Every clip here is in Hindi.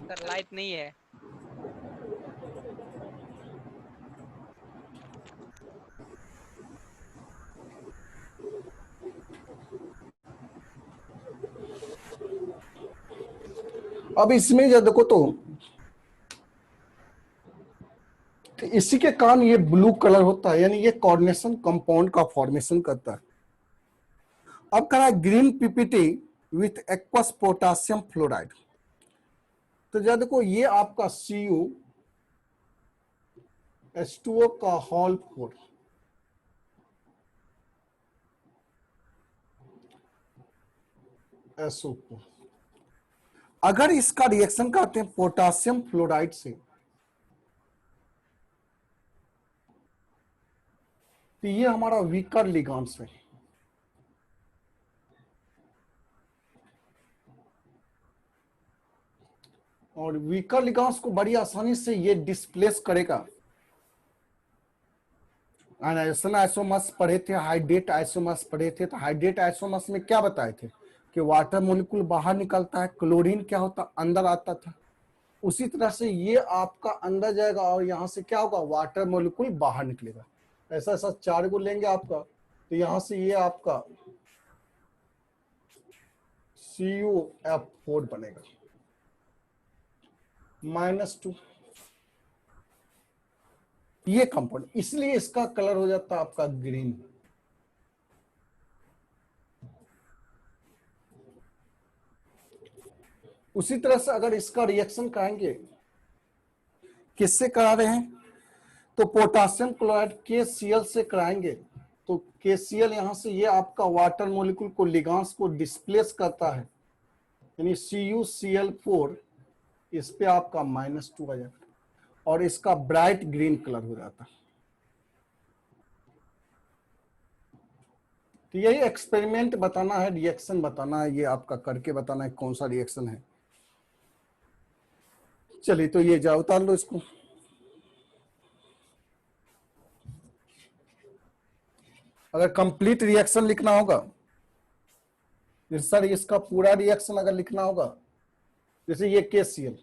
सर लाइट नहीं है। अब इसमें जो देखो तो इसी के कारण ये ब्लू कलर होता है, यानी ये कोऑर्डिनेशन कंपाउंड का फॉर्मेशन करता है। अब करा green PPT with aqueous potassium fluoride. तो जब देखो ये आपका CuH2O का होल 4 SO4, अगर इसका रिएक्शन करते हैं पोटासियम फ्लोराइड से तो ये हमारा वीकर लिगांड्स है। और वीकर लिगांड्स को बड़ी आसानी से ये डिस्प्लेस करेगा। आइसोमर्स पढ़े थे, हाइड्रेट आइसोमर्स पढ़े थे, तो हाइड्रेट आइसोमर्स में क्या बताए थे कि वाटर मोलिक्यूल बाहर निकलता है, क्लोरीन क्या होता अंदर आता था। उसी तरह से ये आपका अंदर जाएगा और यहाँ से क्या होगा, वाटर मोलिक्यूल बाहर निकलेगा। ऐसा ऐसा 4 को लेंगे आपका, तो यहाँ से ये आपका CuF4 बनेगा -2, ये कंपाउंड, इसलिए इसका कलर हो जाता है आपका ग्रीन। उसी तरह से अगर इसका रिएक्शन कराएंगे, किससे करा रहे हैं, तो पोटासियम क्लोराइड KCl से कराएंगे, तो KCl यहां से ये आपका वाटर मॉलिक्यूल को लिगांस को डिस्प्लेस करता है, यानी CuCl4, इस पे आपका -2 आ जाएगा और इसका ब्राइट ग्रीन कलर हो जाता है। तो यही एक्सपेरिमेंट बताना है, रिएक्शन बताना है, ये आपका करके बताना है कौन सा रिएक्शन है। चलिए तो ये जाओ उतार लो इसको। अगर कंप्लीट रिएक्शन लिखना होगा, सर इसका पूरा रिएक्शन अगर लिखना होगा, जैसे ये KCl,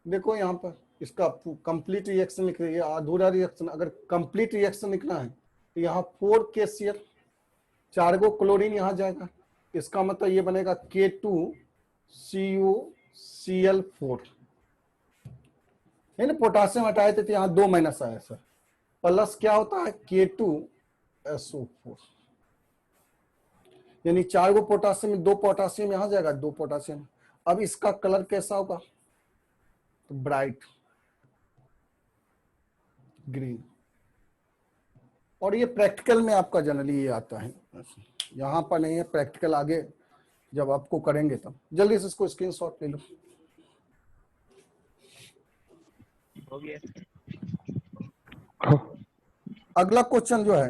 देखो यहाँ पर इसका कंप्लीट रिएक्शन लिख रही है, अधूरा रिएक्शन। अगर कंप्लीट रिएक्शन लिखना है तो यहाँ 4 KCl, 4 गो क्लोरीन यहाँ जाएगा, इसका मतलब ये बनेगा K2CuCl4, है ना। पोटासियम हटाए थे तो यहाँ 2 माइनस आया सर, प्लस क्या होता है K2SO4, यानी 4 गो पोटासियम, 2 पोटासियम यहाँ जाएगा, 2 पोटासियम। अब इसका कलर कैसा होगा, तो ब्राइट ग्रीन। और ये प्रैक्टिकल में आपका जनरली ये आता है, यहाँ पर नहीं है, प्रैक्टिकल आगे जब आपको करेंगे तब। जल्दी से इसको स्क्रीनशॉट ले लो। हो गया। अगला क्वेश्चन जो है,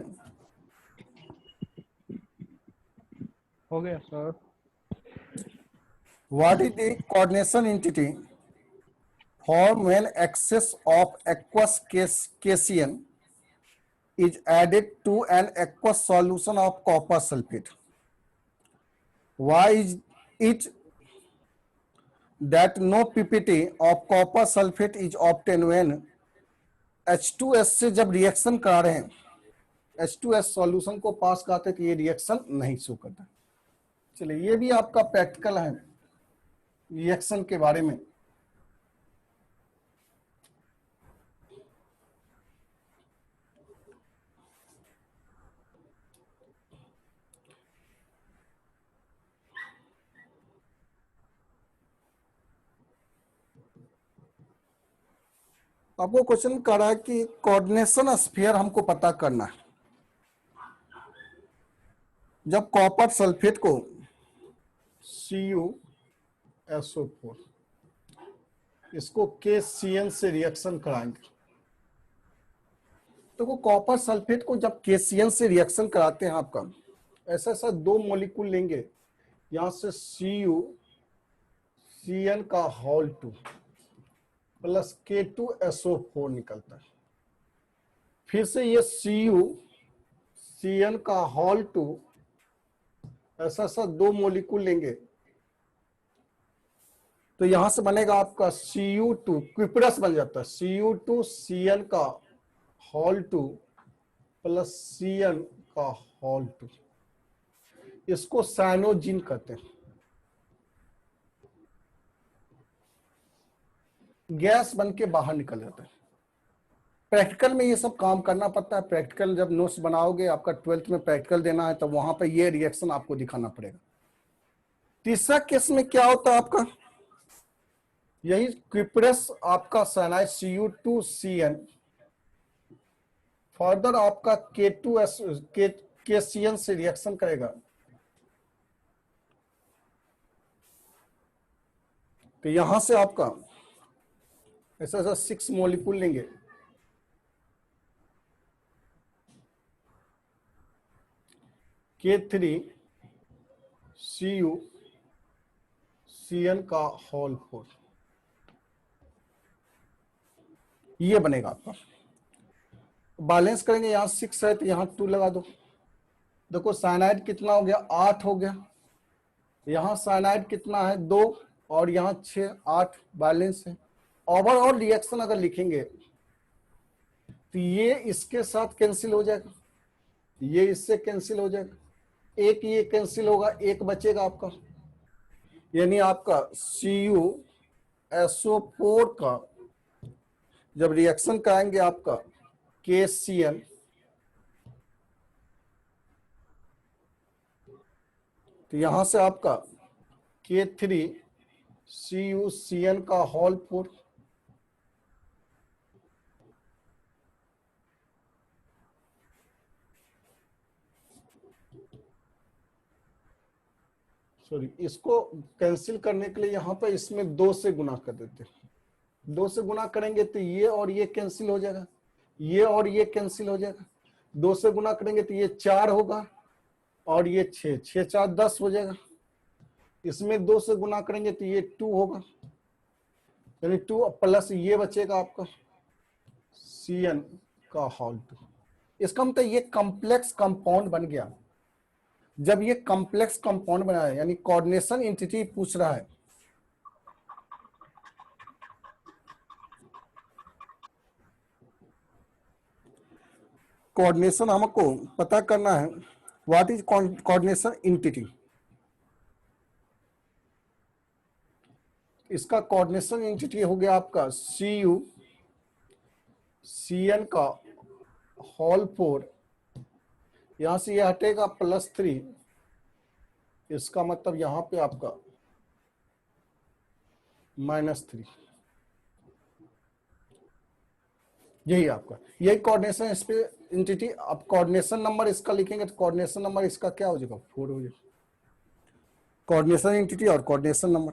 हो गया sir. What is the coordination entity form when excess of aqueous KCl is added to an aqueous solution of copper sulfate? Why is it that no ppt of copper sulfate is obtained when H2S से जब रिएक्शन करा रहे हैं, H2S सॉल्यूशन को पास कराते तो ये रिएक्शन नहीं शो करता। चलिए ये भी आपका प्रैक्टिकल है रिएक्शन के बारे में। आपको क्वेश्चन कर रहा है कि कोऑर्डिनेशन स्फीयर हमको पता करना है। जब कॉपर सल्फेट को CuSO4 इसको KCl से रिएक्शन कराएंगे, तो कॉपर सल्फेट को जब KCl से रिएक्शन कराते हैं आपका, ऐसा ऐसा 2 मॉलिक्यूल लेंगे, यहां से CuCl का होल 2 प्लस K2SO4 निकलता है, फिर से ये CuCl का होल 2 ऐसा ऐसा 2 मॉलिक्यूल लेंगे तो यहां से बनेगा आपका Cu2, क्विपरस बन जाता है, Cu2 Cn का होल 2 प्लस Cn का होल 2। इसको साइनोजिन कहते हैं। गैस बन के बाहर निकल जाता है। प्रैक्टिकल में ये सब काम करना पड़ता है। प्रैक्टिकल जब नोट्स बनाओगे, आपका 12th में प्रैक्टिकल देना है, तो वहां पर ये रिएक्शन आपको दिखाना पड़ेगा। तीसरा केस में क्या होता है आपका, यही क्विपरस आपका साइनाइड Cu2Cn फर्दर आपका K2S KCN से रिएक्शन करेगा, तो यहां से आपका ऐसा ऐसा 6 मॉलिक्यूल लेंगे, K3CuCN का होल 4, ये बनेगा आपका। बैलेंस करेंगे, यहां 6 है तो यहां 2 लगा दो। देखो साइनाइड कितना हो गया, 8 हो गया। यहां साइनाइड कितना है, 2, और यहां 6, 8 बैलेंस है। ओवरऑल रिएक्शन अगर लिखेंगे तो ये इसके साथ कैंसिल हो जाएगा, ये इससे कैंसिल हो जाएगा, एक ये कैंसिल होगा, एक बचेगा आपका, यानी आपका CuSO4 का जब रिएक्शन कराएंगे आपका KCN, तो यहां से आपका K3CuCN का होल 4, सॉरी, इसको कैंसिल करने के लिए यहां पर इसमें 2 से गुना कर देते हैं। 2 से गुना करेंगे तो ये और ये कैंसिल हो जाएगा, ये और ये कैंसिल हो जाएगा। 2 से गुना करेंगे तो ये 4 होगा और ये 6, 6 4 10 हो जाएगा। इसमें 2 से गुना करेंगे तो ये 2 होगा, यानी 2 प्लस ये बचेगा आपका Cn का होल 2। इसका मतलब ये कॉम्प्लेक्स कंपाउंड बन गया। जब ये कॉम्प्लेक्स कंपाउंड बना है, यानी कोऑर्डिनेशन एंटिटी पूछ रहा है, कोऑर्डिनेशन हमको पता करना है, व्हाट इज कोऑर्डिनेशन एंटिटी। इसका कोऑर्डिनेशन एंटिटी हो गया आपका CuCN का होल 4, यहां से ये हटेगा +3, इसका मतलब यहां पे आपका -3, यही आपका, यही कोऑर्डिनेशन एंटिटी। अब कोऑर्डिनेशन नंबर इसका लिखेंगे तो कोऑर्डिनेशन नंबर इसका क्या हो जाएगा, 4 हो जाएगा, कोऑर्डिनेशन एंटिटी और कोऑर्डिनेशन नंबर।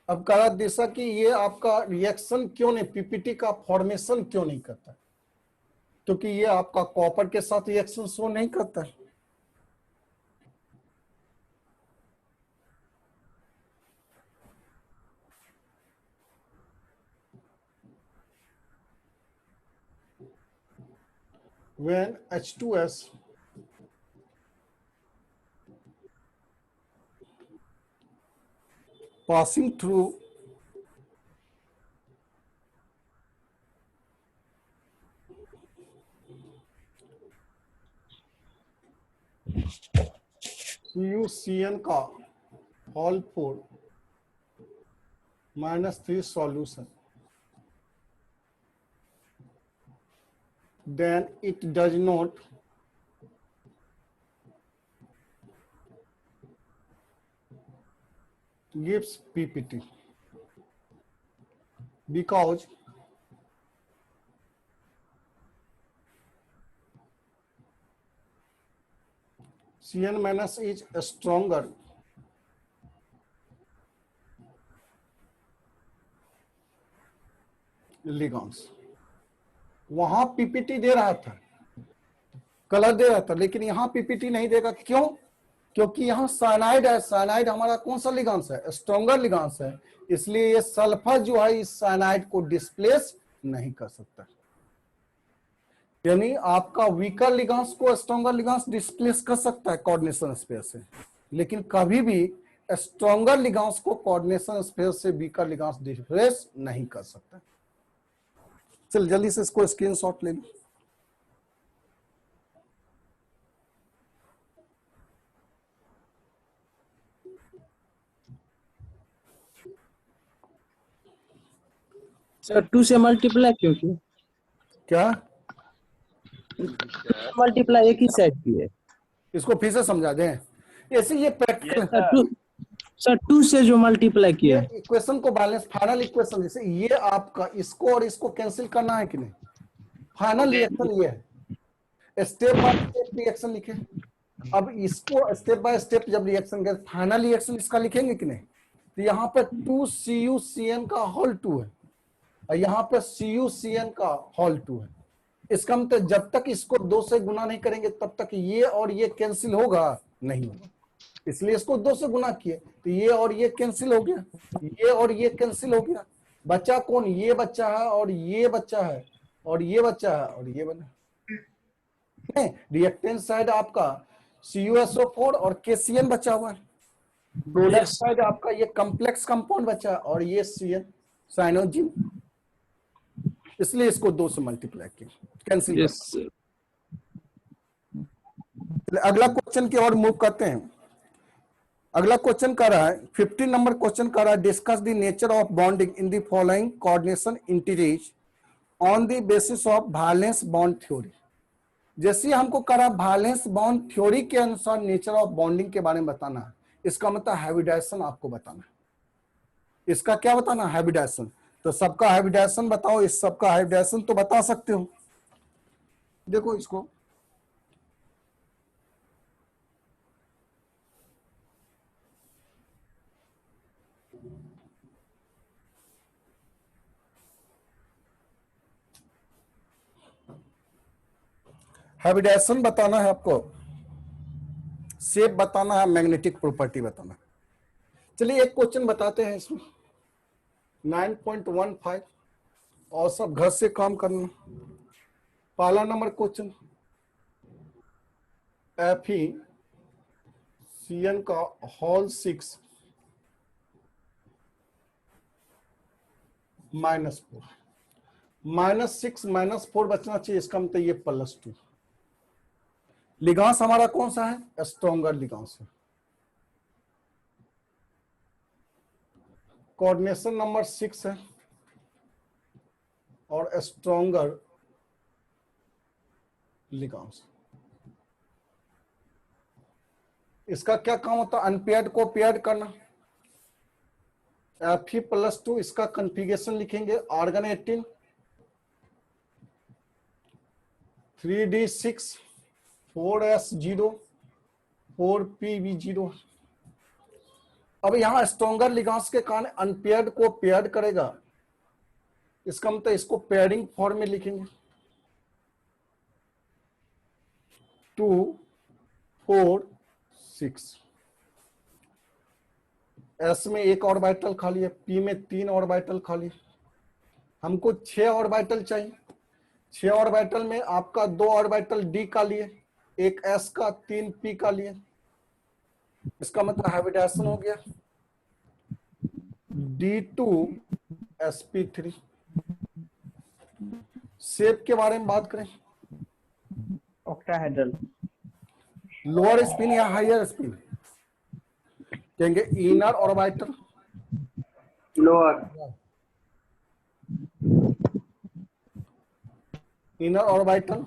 अब कहा दिशा कि ये आपका रिएक्शन क्यों नहीं, पीपीटी का फॉर्मेशन क्यों नहीं करता, क्योंकि ये आपका कॉपर के साथ रिएक्शन शो नहीं करता है। When H2S passing through CuCN का whole 4 -3 solution, then it does not gives PPT because CN- is stronger ligands। वहां पीपीटी दे रहा था, कलर दे रहा था, लेकिन यहां पीपीटी नहीं देगा। क्यों? क्योंकि यहां साइनाइड है, साइनाइड हमारा कौन सा लिगांस है, स्ट्रॉन्गर लिगांस है, इसलिए ये सल्फर जो है इस साइनाइड को डिस्प्लेस नहीं कर सकता। यानी आपका वीकर लिगांस को स्ट्रॉन्गर लिगांस डिस्प्लेस कर सकता है कोऑर्डिनेशन स्पेयर से, लेकिन कभी भी स्ट्रॉन्गर लिगांस को कोऑर्डिनेशन स्पेयर से वीकर लिगांस डिस्प्लेस नहीं कर सकता। चल जल्दी से इसको स्क्रीनशॉट ले लो। सर 2 से मल्टीप्लाई क्यों किया? क्या मल्टीप्लाई एक ही साइड की है इसको फिर से समझा दें? ऐसे ये प्रैक्टिकल सर 2 से जो मल्टीप्लाई किया है। इक्वेशन को बैलेंस फाइनल इक्वेशन, जैसे ये आपका इसको और इसको कैंसिल करना है कि नहीं, फाइनल रिएक्शन ये है। स्टेप बाय स्टेप रिएक्शन लिखे। अब इसको स्टेप बाय स्टेप जब रिएक्शन करें, फाइनल रिएक्शन इसका लिखेंगे कि नहीं, तो यहाँ पे 2CuCN का होल 2 है और यहाँ पे CuCN का होल 2 है। इसका मतलब जब तक इसको 2 से गुना नहीं करेंगे तब तक ये और ये कैंसिल होगा नहीं होगा, इसलिए इसको 2 से गुना किए तो ये और ये कैंसिल हो गया, ये और ये कैंसिल हो गया। बच्चा कौन, ये बच्चा है और ये बच्चा है और ये बच्चा है और ये बना नहीं। रिएक्टेंट साइड आपका CuSO4 और KCN बचा हुआ है। प्रोडक्ट साइड आपका ये कॉम्प्लेक्स कंपाउंड बचा है और ये CN साइनोजिन, इसलिए इसको 2 से मल्टीप्लाई किया, कैंसिल। अगला क्वेश्चन की ओर मूव करते हैं। अगला क्वेश्चन कर रहा है 15 नंबर क्वेश्चन कर रहा है, discuss the nature of bonding in the following coordination integers on the basis of valence bond theory. जैसे हमको करा वैलेंस बॉन्ड थ्योरी के अनुसार नेचर ऑफ बॉन्डिंग के बारे में बताना है, इसका मतलब हाइब्रिडाइजेशन आपको बताना है। इसका क्या बताना, हाइब्रिडाइजेशन। तो सबका हाइब्रिडाइजेशन बताओ, इस सबका हाइब्रिडाइजेशन तो बता सकते हो। देखो इसको हाइब्रिडाइजेशन बताना है आपको, शेप बताना है, मैग्नेटिक प्रॉपर्टी बताना है। चलिए एक क्वेश्चन बताते हैं इसमें 9.15 और सब घर से काम करना। पहला नंबर क्वेश्चन, FeCN का होल 6 -4 -6 -4 बचना चाहिए, इसका मतलब ये +2। लिगांस हमारा कौन सा है, स्ट्रॉन्गर लिगांस है। कोऑर्डिनेशन नंबर 6 है और स्ट्रॉन्गर लिगांस। इसका क्या काम होता है, अनपेयर्ड को पेयर्ड करना। Fe+2 इसका कॉन्फ़िगरेशन लिखेंगे, आर्गन 18 3D6 4S0 4PB0। अब यहां स्ट्रॉन्गर लिगांस के कारण अनपेयर्ड को पेयर्ड करेगा, इसका मतलब इसको पेयरिंग फॉर्म में लिखेंगे 2 4 6। S में 1 ऑर्बिटल खाली है, P में 3 ऑर्बिटल खाली। हमको 6 ऑर्बिटल चाहिए। 6 ऑर्बिटल में आपका 2 ऑर्बिटल D का लिए, 1 S का, 3 P का लिए। इसका मतलब हाइब्रिडाइजेशन हो गया D2sp3। शेप के बारे में बात करें, ऑक्टाहेड्रल। लोअर स्पिन या हायर स्पिन, कहेंगे inner orbital, lower inner orbital,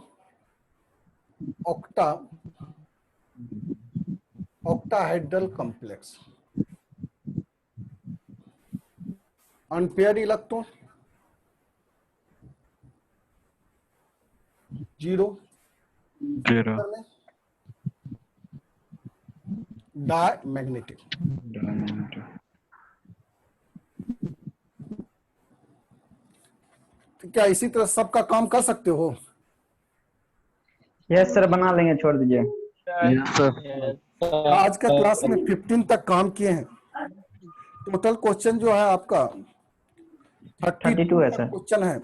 octahedral complex. Unpaired electron 0 diamagnetic. तो क्या इसी तरह सबका काम कर सकते हो? यस सर, बना लेंगे, छोड़ दीजिए। आज का क्लास में 15 तक काम किए हैं। टोटल क्वेश्चन जो है आपका 32 है सर। क्वेश्चन है।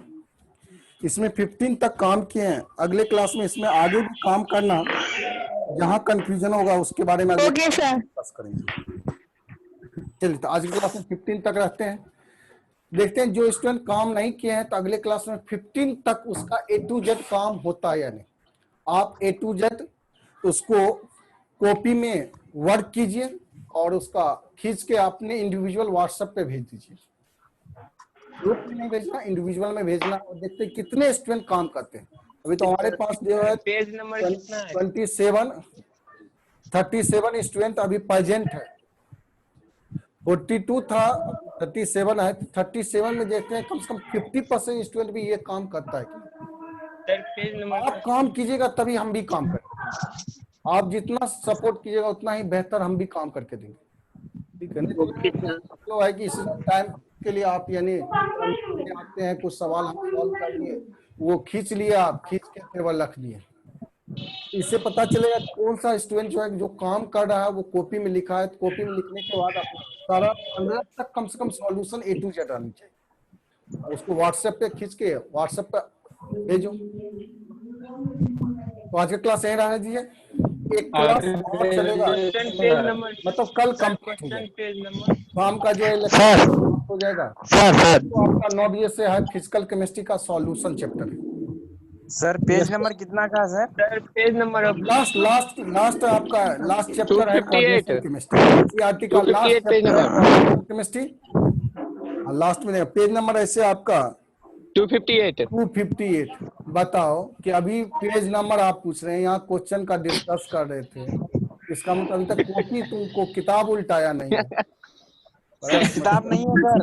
इसमें 15 तक काम किए हैं। अगले क्लास में इसमें आगे भी काम करना, जहां कंफ्यूजन होगा उसके बारे में ओके सर। डिस्कस करेंगे। चलिए, तो आज की क्लास में 15 तक रहते हैं। देखते हैं जो स्टूडेंट काम नहीं किए हैं तो अगले क्लास में 15 तक उसका A to Z काम होता है या नहीं। आप A to Z उसको कॉपी में वर्क कीजिए और उसका खींच के अपने इंडिविजुअल व्हाट्सएप पे भेज दीजिए। ग्रुप में नहीं भेजना, इंडिविजुअल में भेजना, और देखते हैं कितने स्टूडेंट काम करते हैं। अभी तो हमारे पास जो है पेज नंबर कितना है? 37 स्टूडेंट अभी प्रेजेंट है। 42 था, 37 है। 37 में देखते हैं कम से कम 50% स्टूडेंट भी ये काम करता है। सर पेज नंबर आप काम कीजिएगा तभी हम भी काम करेंगे। आप जितना सपोर्ट कीजिएगा उतना ही बेहतर हम भी काम करके देंगे, ठीक है ना। तो है कि इस टाइम के लिए आप यानी आते हैं, कुछ सवाल हम सॉल्व कर लिए, वो खींच लिया, आप खींच के टेबल रख लिए। इससे पता चलेगा कौन सा स्टूडेंट जो है जो काम कर रहा है वो कॉपी में लिखा है। तो कॉपी में लिखने के बाद आप सारा 15 तक कम से कम सॉल्यूशन A to Z आनी चाहिए, और उसको व्हाट्सएप पे खींच के व्हाट्सएप पे भेजो। तो आज का क्लास यहीं रहने दीजिए, एक क्लास और चलेगा, पेज नंबर मतलब कल कंप्लीट हो जाएगा। पेज नंबर शाम का जो है लेक्चर हो जाएगा। तो आपका 9 बजे से है फिजिकल केमिस्ट्री का सॉल्यूशन चैप्टर है। सर पेज नंबर कितना का है सर? सर पेज नंबर अब लास्ट आपका लास्ट चैप्टर है 258 केमिस्ट्री, सीआरटी का last 258 page chapter chemistry. Last में पेज नंबर ऐसे आपका 258। बताओ कि अभी पेज नंबर आप पूछ रहे हैं, यहाँ क्वेश्चन का डिस्कस कर रहे थे। इसका मतलब अभी तक कॉपी तुमको किताब उल्टाया नहीं है। सर किताब नहीं है सर।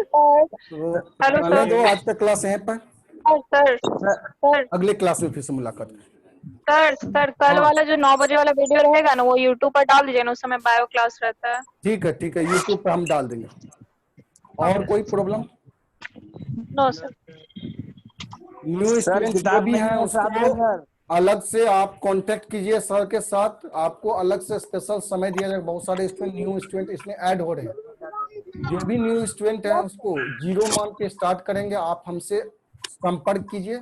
तो आने दो, आज का क्लास यहीं पर, सर अगले क्लास में फिर से मुलाकात करें। सर कल वाला जो 9 बजे वाला वीडियो रहेगा ना, वो यूट्यूब पर डाल दीजिए ना, उस समय बायो क्लास रहता है। ठीक है, यूट्यूब पे हम डाल देंगे। और कोई problem? No sir. New student जो भी हैं उसको सर अलग से आप कांटेक्ट कीजिए सर के साथ, आपको अलग से स्पेशल समय दिया जाएगा। बहुत सारे स्टूडेंट न्यू स्टूडेंट इसमें ऐड हो रहे हैं। जो भी न्यू स्टूडेंट है उसको 0 मान के स्टार्ट करेंगे। आप हमसे संपर्क कीजिए,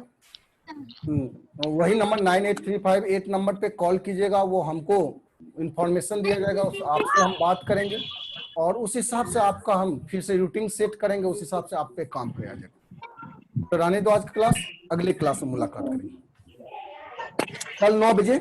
वही नंबर 9835 नंबर पे कॉल कीजिएगा। वो हमको इंफॉर्मेशन दिया जाएगा, आपसे हम बात करेंगे और उस हिसाब से आपका हम फिर से रूटीन सेट करेंगे, उस हिसाब से आप पे काम किया जाएगा। तो रहने दो आज की क्लास, अगले क्लास में मुलाकात करेंगे कल 9 बजे।